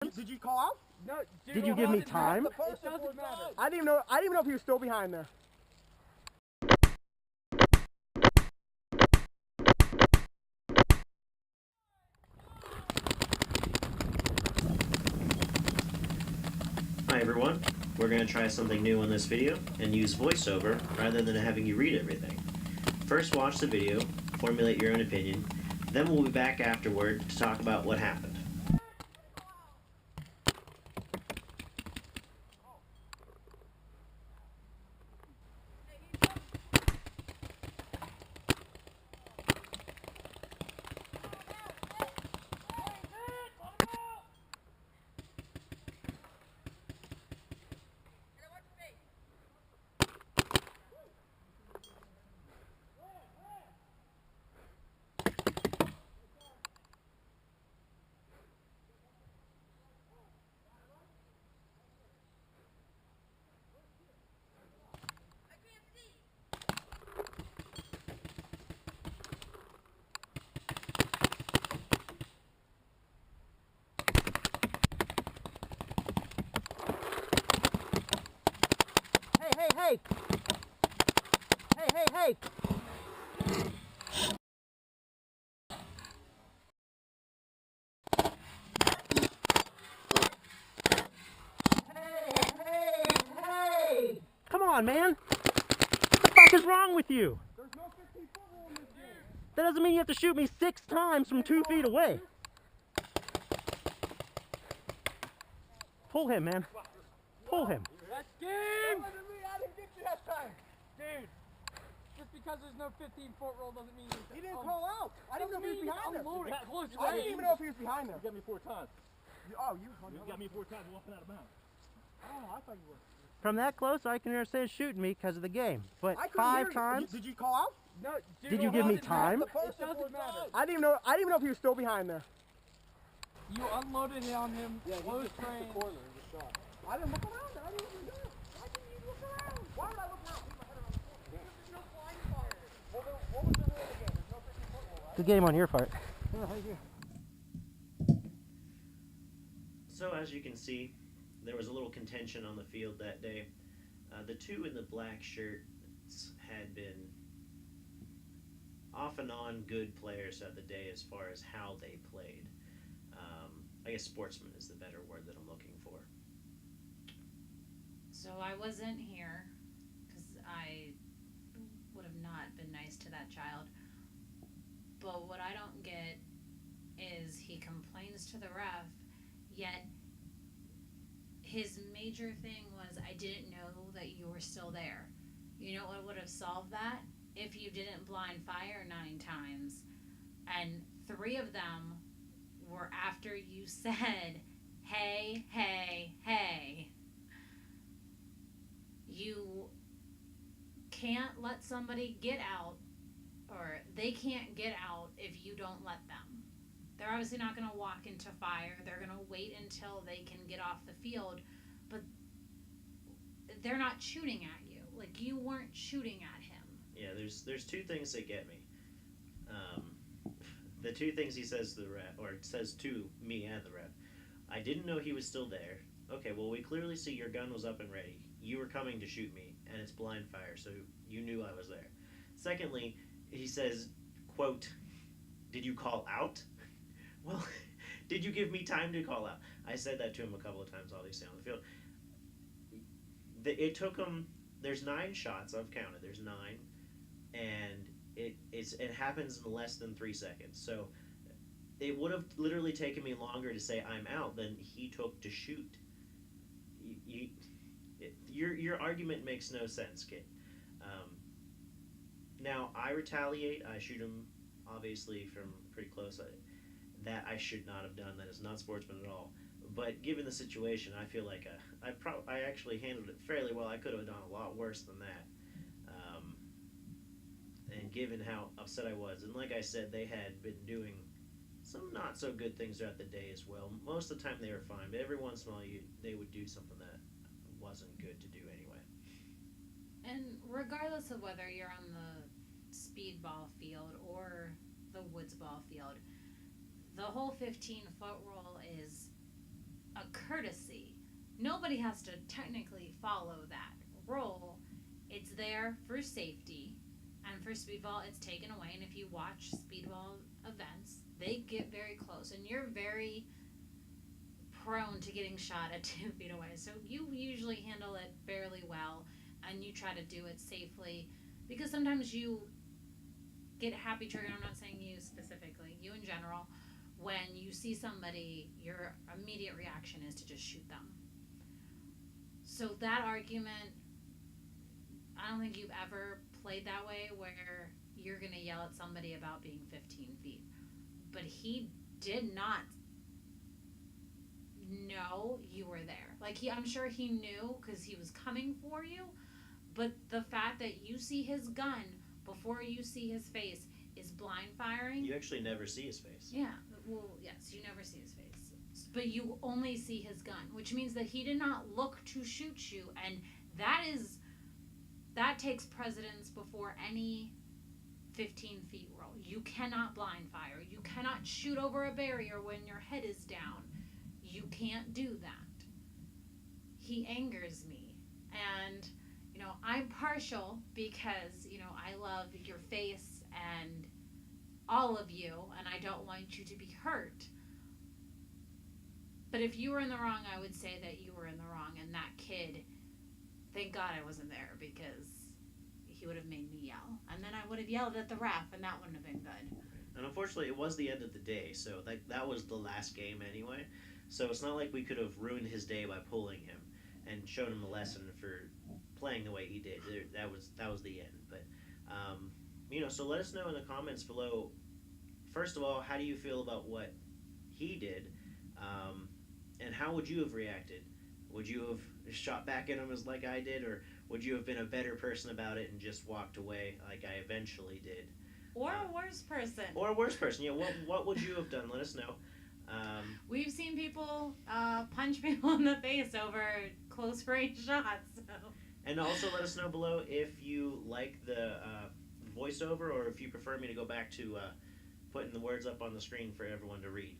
Did you call out? No, dude, Did you give me time? It doesn't matter. I didn't even know if he was still behind there. Hi everyone, we're going to try something new on this video and use voiceover rather than having you read everything. First watch the video, formulate your own opinion, then we'll be back afterward to talk about what happened. Hey! Hey! Hey! Come on, man! What the fuck is wrong with you? There's no 15-foot rule in this game. That doesn't mean you have to shoot me 6 times from 2 feet away. Pull him, man. Pull him. That's game! I didn't get you that time. Dude, just because there's no 15-foot rule doesn't mean He didn't call out. I didn't know he was behind there. Unload it close I didn't even know if he was behind there. You got me 4 times. You got me 4 times walking out of bounds. Oh, I thought you were. From that close, I can understand shooting me because of the game. But I couldn't hear 5 you. times? Did you call out? No, dude, Did you give me it time? doesn't matter. I didn't even know if he was still behind there. You unloaded it on him. Yeah, close he just took range. the corner and just shot. I didn't look around. I didn't even know. Why didn't you look around? Why would I look around? Keep my head around the corner. Because there's no blind fire. Well, then, what was the rule again? There's no 15-foot rule, right? Good game on your part. So as you can see, there was a little contention on the field that day. The two in the black shirts had been off and on good players of the day as far as how they played. I guess sportsman is the better word that I'm looking for. So I wasn't here because I would have not been nice to that child. But what I don't get is he complains to the ref, yet his major thing was, I didn't know that you were still there. You know what would have solved that? If you didn't blind fire 9 times, and 3 of them were after you said, hey, hey, hey. You can't let somebody get out, or they can't get out if you don't let them. They're obviously not going to walk into fire. They're going to wait until they can get off the field, but they're not shooting at you. Like, you weren't shooting at him. Yeah, there's 2 things that get me. The 2 things he says to the ref, or says to me and the ref. I didn't know he was still there. Okay, well, we clearly see your gun was up and ready. You were coming to shoot me, and it's blind fire, so you knew I was there. Secondly, he says, quote, did you call out? Well, did you give me time to call out? I said that to him a couple of times, obviously, on the field. It took him, there's 9 shots, I've counted, there's 9, and it happens in less than 3 seconds. So it would have literally taken me longer to say I'm out than he took to shoot. Your argument makes no sense, kid. Now, I retaliate. I shoot him, obviously, from pretty close. That I should not have done. That is not sportsman at all. But given the situation, I feel like I actually handled it fairly well. I could have done a lot worse than that. And given how upset I was, and like I said, they had been doing some not so good things throughout the day as well. Most of the time they were fine, but every once in a while they would do something that wasn't good to do anyway. And regardless of whether you're on the speedball field or the woods ball field, the whole 15-foot rule is courtesy. Nobody has to technically follow that rule. It's there for safety. And for speedball, it's taken away. And if you watch speedball events, they get very close. And you're very prone to getting shot at 2 feet away. So you usually handle it fairly well. And you try to do it safely. Because sometimes you get happy triggered. I'm not saying you specifically, you in general. When you see somebody, your immediate reaction is to just shoot them. So that argument, I don't think you've ever played that way where you're going to yell at somebody about being 15 feet. But he did not know you were there. Like, I'm sure he knew because he was coming for you. But the fact that you see his gun before you see his face is blind firing. You actually never see his face. Yeah, well, yes, you never see his face. But you only see his gun, which means that he did not look to shoot you. And that takes precedence before any 15 feet rule. You cannot blind fire. You cannot shoot over a barrier when your head is down. You can't do that. He angers me. And, I'm partial because, I love your face and all of you, and I don't want you to be hurt. But if you were in the wrong, I would say that you were in the wrong. And that kid, thank God I wasn't there because he would have made me yell. And then I would have yelled at the ref, and that wouldn't have been good. And unfortunately, it was the end of the day, so that was the last game anyway. So it's not like we could have ruined his day by pulling him and shown him a lesson for playing the way he did. That was the end. But so let us know in the comments below. First of all, how do you feel about what he did, and how would you have reacted? Would you have shot back at him as like I did, or would you have been a better person about it and just walked away like I eventually did? Or a worse person. Or a worse person. Yeah. What would you have done? Let us know. We've seen people punch people in the face over close range shots. So. And also let us know below if you like the voiceover, or if you prefer me to go back to putting the words up on the screen for everyone to read.